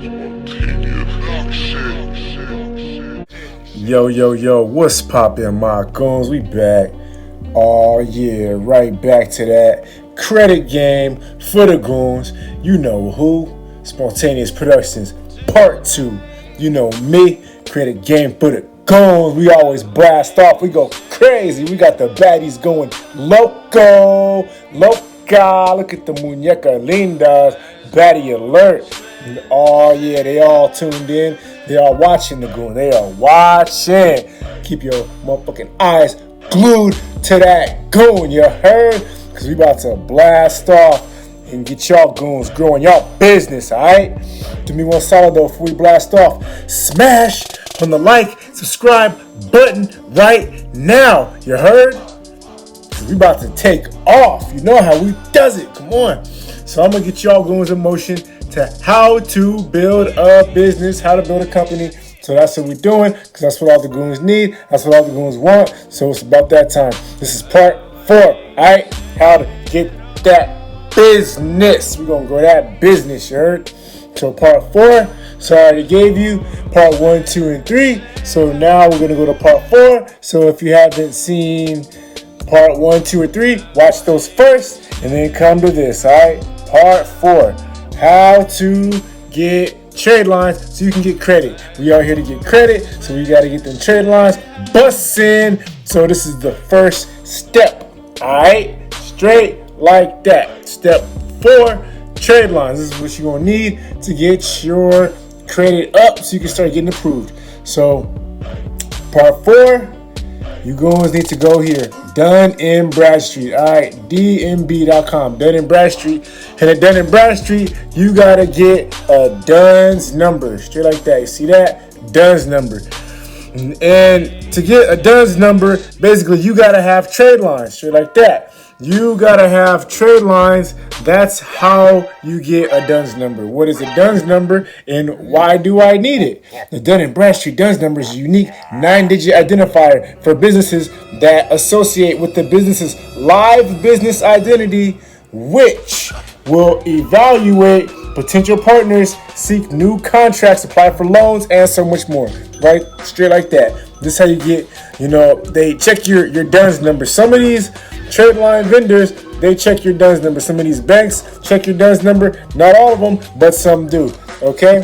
Yo, what's poppin', my goons? We back. Oh yeah, right back to that credit game for the goons. You know who? Spontaneous Productions, Part 2. You know me, credit game for the goons. We always blast off. We go crazy. We got the baddies going loco. Look at the muñeca lindas. Baddie alert. Oh yeah, they all tuned in. They are watching the goon. They are watching. Keep your motherfucking eyes glued to that goon. You heard? Because we about to blast off and get y'all goons growing y'all business, alright? Do me one solid though before we blast off. Smash on the like, subscribe button right now. You heard? We about to take off. You know how we does it. Come on. So I'm going to get y'all goons in motion to how to build a business, how to build a company. So that's what we're doing, because that's what all the goons need. That's what all the goons want. So it's about that time. This is part 4, all right? How to get that business. We're going to grow that business, you heard? So part 4, so I already gave you part 1, 2, and 3. So now we're going to go to part 4. So if you haven't seen part 1, 2, or 3, watch those first, and then come to this, all right? Part 4. How to get trade lines so you can get credit. We are here to get credit, so we got to get them trade lines bussin'. So this is the first step, all right? Straight like that. Step 4, trade lines. This is what you're going to need to get your credit up so you can start getting approved. So part 4, you guys need to go here. Dun & Bradstreet. All right, dnb.com. Dun & Bradstreet. And at Dun & Bradstreet, you got to get a DUNS number. Straight like that. You see that? DUNS number. And to get a DUNS number, basically, you got to have trade lines. Straight like that. You got to have trade lines. That's how you get a DUNS number. What is a DUNS number and why do I need it? The Dun & Bradstreet DUNS number is a unique 9-digit identifier for businesses that associate with the business's live business identity, which will evaluate potential partners, seek new contracts, apply for loans, and so much more. Right? Straight like that. This is how you get, they check your DUNS number. Some of these trade line vendors, they check your DUNS number. Some of these banks check your DUNS number. Not all of them, but some do. Okay?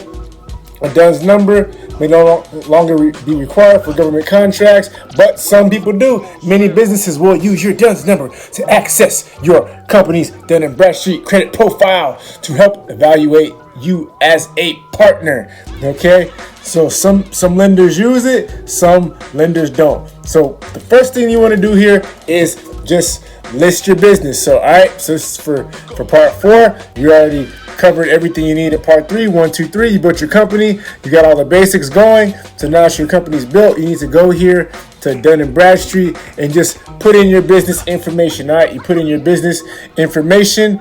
A DUNS number may no longer be required for government contracts, but some people do. Many businesses will use your DUNS number to access your company's Dun & Bradstreet credit profile to help evaluate you as a partner. Okay? So some lenders use it, some lenders don't. So the first thing you want to do here is just list your business. So all right, so this is for part 4. You already covered everything you need at part 3. 1, 2, 3. You built your company. You got all the basics going. So now that your company's built, you need to go here to Dun & Bradstreet and just put in your business information. All right, you put in your business information,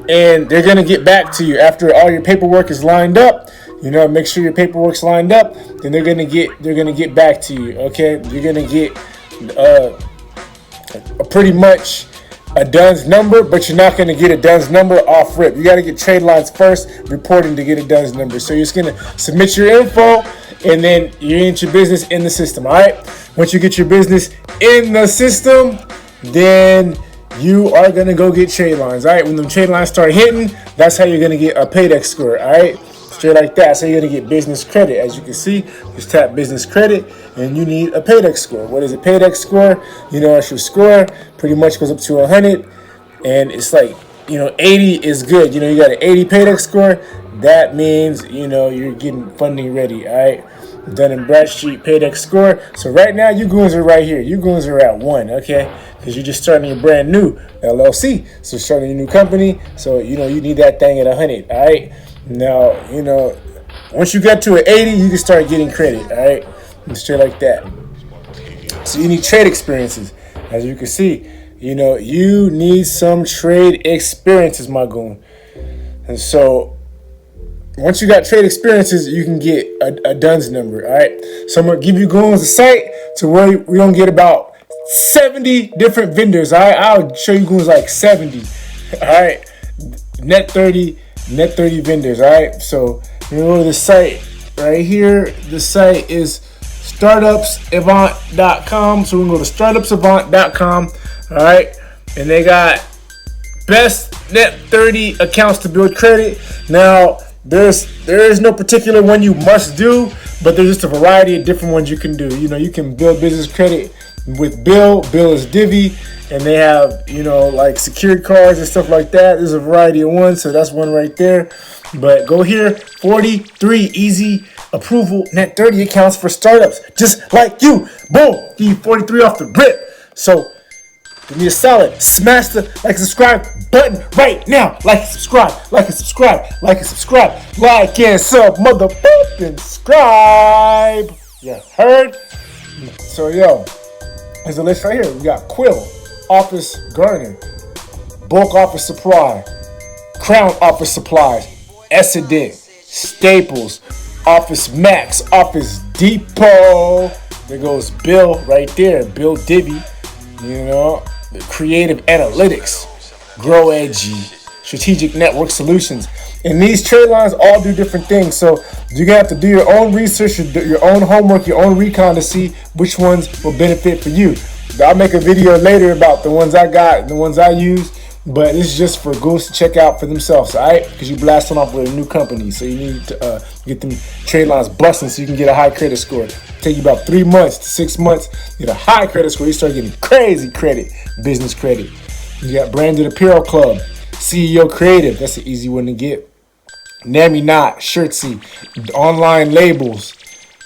and they're gonna get back to you after all your paperwork is lined up. Make sure your paperwork's lined up. Then they're gonna get back to you. Okay, you're gonna get pretty much a DUNS number, but you're not going to get a DUNS number off rip. You got to get trade lines first, reporting to get a DUNS number. So you're just going to submit your info, and then you get your business in the system. All right. Once you get your business in the system, then you are going to go get trade lines. All right. When the trade lines start hitting, that's how you're going to get a Paydex score. All right. Straight like that. So you're going to get business credit. As you can see, just tap business credit, and you need a Paydex score. What is a Paydex score? That's your score. Pretty much goes up to 100, and it's like, 80 is good. You got an 80 Paydex score. That means, you're getting funding ready. All right. Dun & Bradstreet Paydex score. So right now, you goons are right here. You goons are at 1, okay? Because you're just starting your brand new LLC. So starting your new company. So, you need that thing at 100, all right? Now, once you get to an 80, you can start getting credit, all right? Straight like that. So you need trade experiences. As you can see, you need some trade experiences, my goon. And so once you got trade experiences, you can get a DUNS number, all right? So I'm going to give you goons a site to where we're going to get about 70 different vendors, all right? I'll show you goons like 70, all right? Net 30 vendors, all right? So You go to the site right here. The site is startupsavant.com. So we're going to go to startupsavant.com. All right. And they got best net 30 accounts to build credit. Now, there is no particular one you must do, but there's just a variety of different ones you can do. You know, you can build business credit with Bill. Bill is Divvy, and they have, you know, like secured cards and stuff like that. There's a variety of ones, so that's one right there. But go here, 43 easy approval net 30 accounts for startups, just like you. Boom, give you 43 off the rip. So give me a solid. Smash the like and subscribe button right now. Like and subscribe. Like and subscribe. Like and subscribe. Like and sub. Motherfucking subscribe. You heard? So yo, here's a list right here. We got Quill, Office Garden, Bulk Office Supply, Crown Office Supplies, Essendant, Staples, Office Max, Office Depot. There goes Bill right there. Bill Divvy. You know, the Creative Analytics, Grow Edgy, Strategic Network Solutions. And these trade lines all do different things. So you're going to have to do your own research, your own homework, your own recon to see which ones will benefit for you. I'll make a video later about the ones I got and the ones I use. But this is just for Goose to check out for themselves, all right? Because you're blasting off with a new company. So you need to get them trade lines busting so you can get a high credit score. Take you about 3 months to 6 months, get a high credit score. You start getting crazy credit, business credit. You got Branded Apparel Club, CEO Creative. That's an easy one to get. Nammy Knot, Shirtsy, online labels,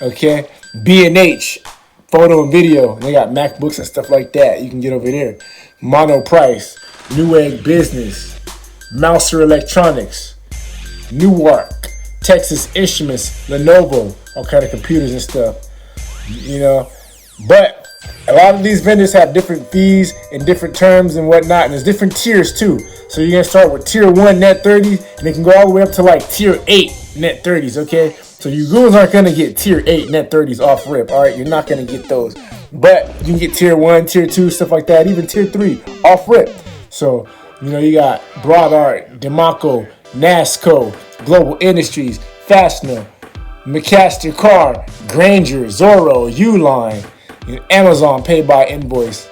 okay? B&H, photo and video. They got MacBooks and stuff like that. You can get over there. Mono Price, Newegg Business, Mouser Electronics, Newark, Texas Instruments, Lenovo, all kind of computers and stuff. You know, but a lot of these vendors have different fees and different terms and whatnot, and there's different tiers too. So you're gonna start with tier 1 net 30s, and it can go all the way up to like tier 8 net 30s. Okay, so you girls aren't gonna get tier 8 net 30s off rip. All right, you're not gonna get those, but you can get tier 1, tier 2, stuff like that, even tier 3 off rip. So you know you got Broad Art, Demaco, Nasco, Global Industries, Fastener, McCaster Car, Granger, Zorro, Uline, Amazon Pay by Invoice,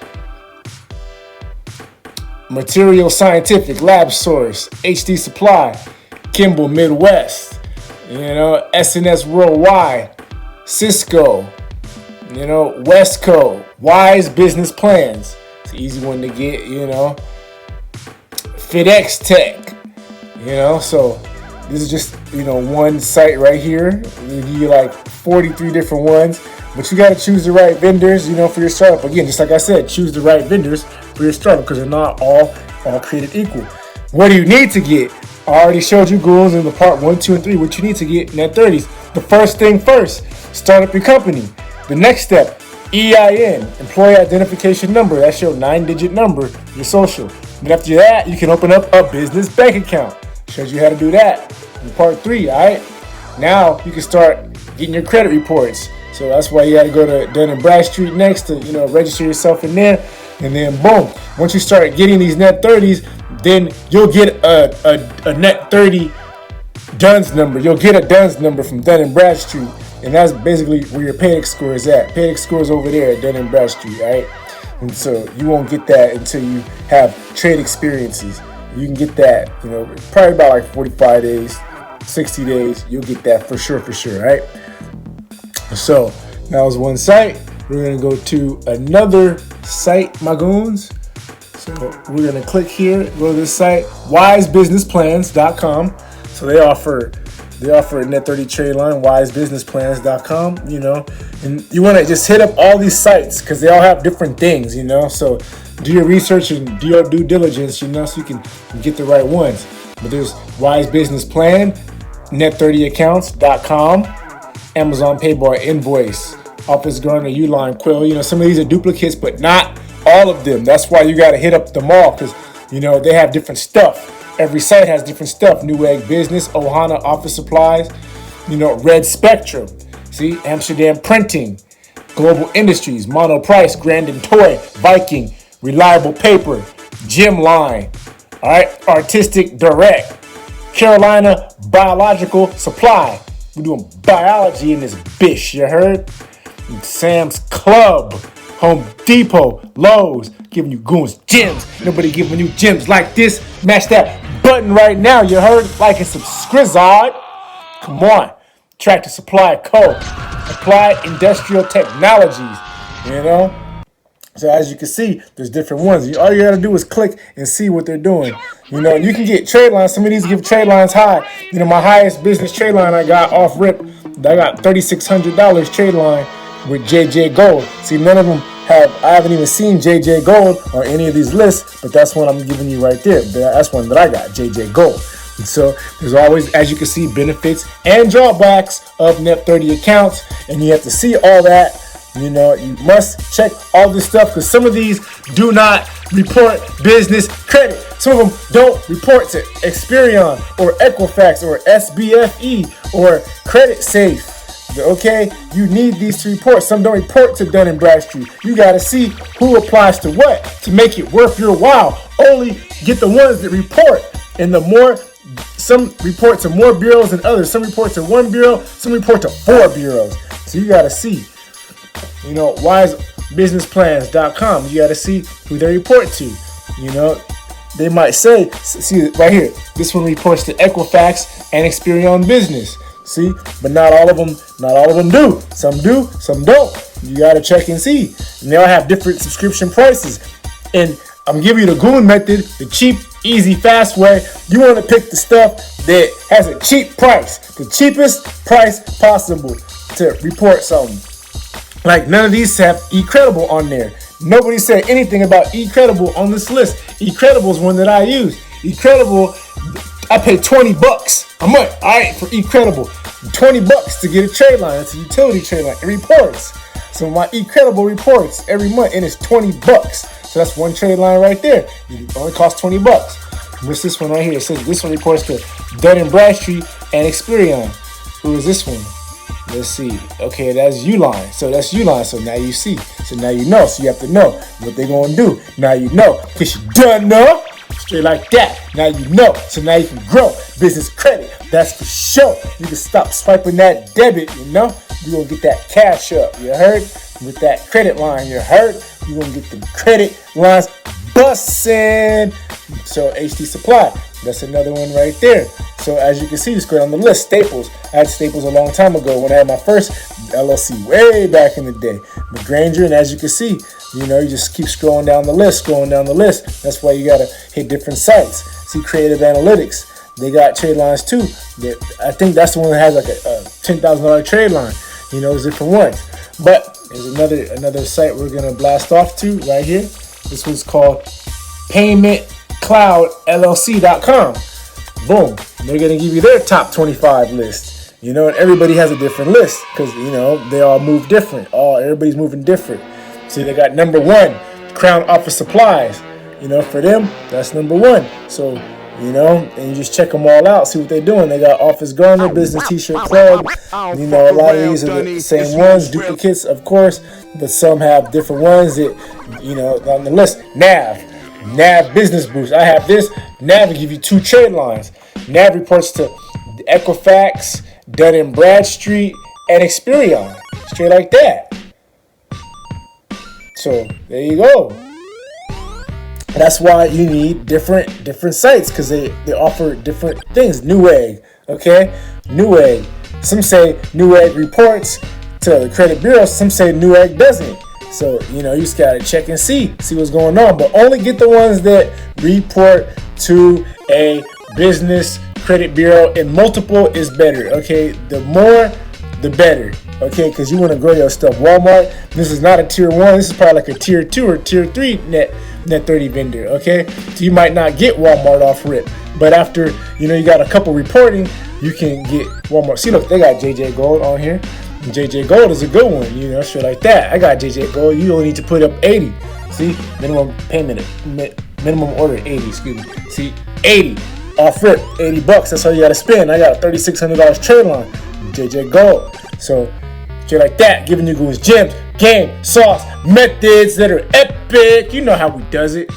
Material Scientific, Lab Source, HD Supply, Kimball Midwest, you know, SNS Worldwide, Cisco, you know, Westco, Wise Business Plans. It's an easy one to get, you know. FedEx Tech, you know, so this is just, you know, one site right here. You give you like 43 different ones, but you got to choose the right vendors, you know, for your startup. Again, just like I said, choose the right vendors for your startup because they're not all created equal. What do you need to get? I already showed you goals in the part 1, 2, and 3. What you need to get net 30s. The first thing first, start up your company. The next step, EIN, Employee Identification Number. That's your 9-digit number, your social. And after that, you can open up a business bank account. Shows you how to do that in part 3, all right? Now you can start getting your credit reports. So that's why you got to go to Dun & Bradstreet next to, you know, register yourself in there. And then boom, once you start getting these net 30s, then you'll get a net 30 DUNS number. You'll get a DUNS number from Dun & Bradstreet. And that's basically where your Paydex score is at. Paydex score is over there at Dun & Bradstreet, all right? And so you won't get that until you have trade experiences. You can get that, you know, probably about like 45 days, 60 days. You'll get that for sure, right? So that was one site. We're going to go to another site, my goons. So we're going to click here, go to this site, wisebusinessplans.com. So they offer a net 30 trade line, wisebusinessplans.com, you know, and you want to just hit up all these sites because they all have different things, you know, so do your research and do your due diligence, you know, so you can get the right ones. But there's Wise Business Plan, net30accounts.com, Amazon Pay by Invoice, Office Garner, Uline, Quill, you know, some of these are duplicates, but not all of them. That's why you got to hit up them all because, you know, they have different stuff. Every site has different stuff. Newegg Business, Ohana Office Supplies, you know, Red Spectrum, see, Amsterdam Printing, Global Industries, Mono Price, Grandin Toy, Viking, Reliable Paper, Gym Line, all right, Artistic Direct, Carolina Biological Supply. We're doing biology in this bitch, you heard? Sam's Club, Home Depot, Lowe's, giving you goons gems. Nobody giving you gems like this. Smash that button right now, you heard? Like and subscribe. Come on. Tractor Supply Co. Applied Industrial Technologies, you know? So as you can see, there's different ones. All you gotta do is click and see what they're doing. You know, you can get trade lines. Some of these give trade lines high. You know, my highest business trade line I got off rip, I got $3,600 trade line with JJ Gold. See, none of them I haven't even seen JJ Gold on any of these lists, but that's one I'm giving you right there. That's one that I got, JJ Gold. And so there's always, as you can see, benefits and drawbacks of net 30 accounts, and you have to see all that. You know, you must check all this stuff because some of these do not report business credit. Some of them don't report to Experian or Equifax or SBFE or Credit Safe. Okay, you need these to report. Some don't report to Dun & Bradstreet. You got to see who applies to what to make it worth your while. Only get the ones that report. And the more, some report to more bureaus than others. Some report to one bureau, some report to 4 bureaus. So you got to see, you know, wisebusinessplans.com. You got to see who they report to. You know, they might say, see right here, this one reports to Equifax and Experian Business. See, but not all of them do. Some do, some don't. You gotta check and see. And they all have different subscription prices. And I'm giving you the goon method, the cheap, easy, fast way. You want to pick the stuff that has a cheap price, the cheapest price possible to report something. Like none of these have eCredible on there. Nobody said anything about eCredible on this list. eCredible is one that I use. eCredible, I pay $20 a month, all right, for eCredible. $20 to get a trade line. It's a utility trade line. It reports. So my eCredible reports every month, and it's $20. So that's one trade line right there. It only costs $20. What's this one right here? It says this one reports to Dun & Bradstreet and Experian. Who is this one? Let's see. Okay, that's Uline. So that's Uline. So now you see. So now you know. So you have to know what they're going to do. Now you know. Because you done know. Straight like that. Now you know. So now you can grow business credit. That's for sure. You can stop swiping that debit, you know. You're going to get that cash up. You heard? With that credit line, you heard? You're going to get the credit lines bussin'. So HD Supply. That's another one right there. So as you can see, just go down the list. Staples. I had Staples a long time ago when I had my first LLC way back in the day. But Granger, and as you can see, you know, you just keep scrolling down the list. That's why you got to hit different sites. See Creative Analytics. They got trade lines too. I think that's the one that has like a $10,000 trade line. You know, there's different ones. But there's another site we're going to blast off to right here. This one's called PaymentCloudLLC.com. Boom. They're going to give you their top 25 list. You know, and everybody has a different list because, you know, they all move different. Everybody's moving different. See, they got number 1, Crown Office Supplies. You know, for them, that's number 1. So, you know, and you just check them all out, see what they're doing. They got Office Garner, Business T-Shirt Club. You know, a lot of these are the same ones, duplicates, of course, but some have different ones that, you know, on the list. Nav Business Boost. I have this. Nav will give you 2 trade lines. Nav reports to Equifax, Dun & Bradstreet, and Experian. Straight like that. So there you go. That's why you need different sites because they offer different things. Newegg, okay? Newegg. Some say Newegg reports to the credit bureau. Some say Newegg doesn't. So, you know, you just got to check and see what's going on. But only get the ones that report to a business credit bureau, and multiple is better, okay? The more, the better, okay? Because you want to grow your stuff. Walmart, this is not a tier 1. This is probably like a tier 2 or tier 3 net 30 vendor, okay? So you might not get Walmart off rip. But after, you know, you got a couple reporting, you can get Walmart. See, look, they got JJ Gold on here. And JJ Gold is a good one, you know, shit like that. I got JJ Gold. You only need to put up 80. See, minimum payment, minimum order 80, excuse me. See, 80 off rip, $80. That's all you got to spend. I got a $3,600 trade line, JJ Gold. So, shit like that, giving you guys gems, game, sauce, methods that are epic. You know how we does it.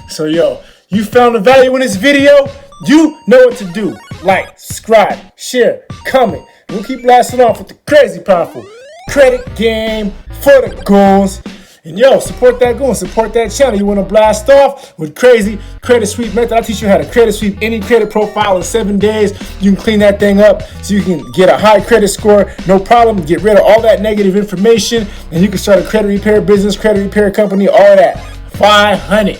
So, yo, you found the value in this video? You know what to do. like, subscribe, share, comment. And we'll keep blasting off with the crazy powerful credit game for the goons. And yo, support that goon, support that channel. You want to blast off with crazy credit sweep method? I'll teach you how to credit sweep any credit profile in 7 days. You can clean that thing up so you can get a high credit score, no problem. Get rid of all that negative information, and you can start a credit repair business, credit repair company, all of that. 500.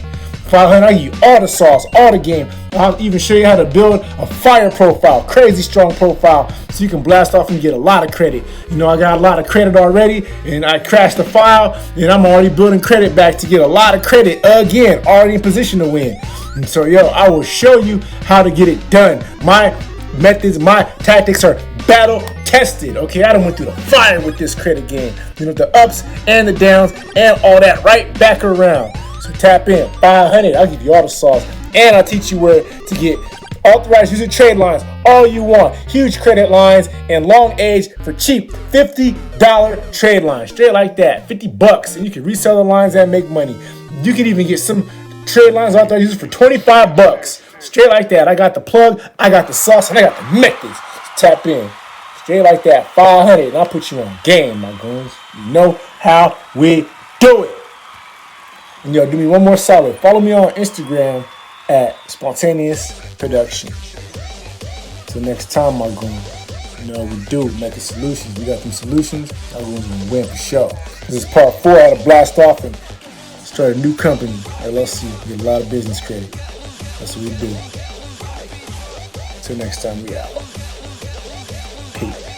I'll give you all the sauce, all the game. I'll even show you how to build a fire profile, crazy strong profile, so you can blast off and get a lot of credit. You know, I got a lot of credit already, and I crashed the file, and I'm already building credit back to get a lot of credit again, already in position to win. And so, yo, I will show you how to get it done. My methods, my tactics are battle tested. Okay, I done went through the fire with this credit game. You know, the ups and the downs and all that right back around. So tap in, 500, I'll give you all the sauce. And I'll teach you where to get authorized user trade lines, all you want. Huge credit lines and long age for cheap, $50 trade lines. Straight like that, $50. And you can resell the lines and make money. You can even get some trade lines authorized users for $25. Straight like that. I got the plug, I got the sauce, and I got the methods. So tap in. Straight like that, 500. And I'll put you on game, my goons. You know how we do it. And yo, do me one more solid. Follow me on Instagram at Spontaneous Production. Till next time, my goon. You know what we do, making solutions. We got some solutions. Our goons gonna win for sure. This is part 4. I had to blast off and start a new company, LLC. Get a lot of business credit. That's what we do. Till next time, we out. Peace.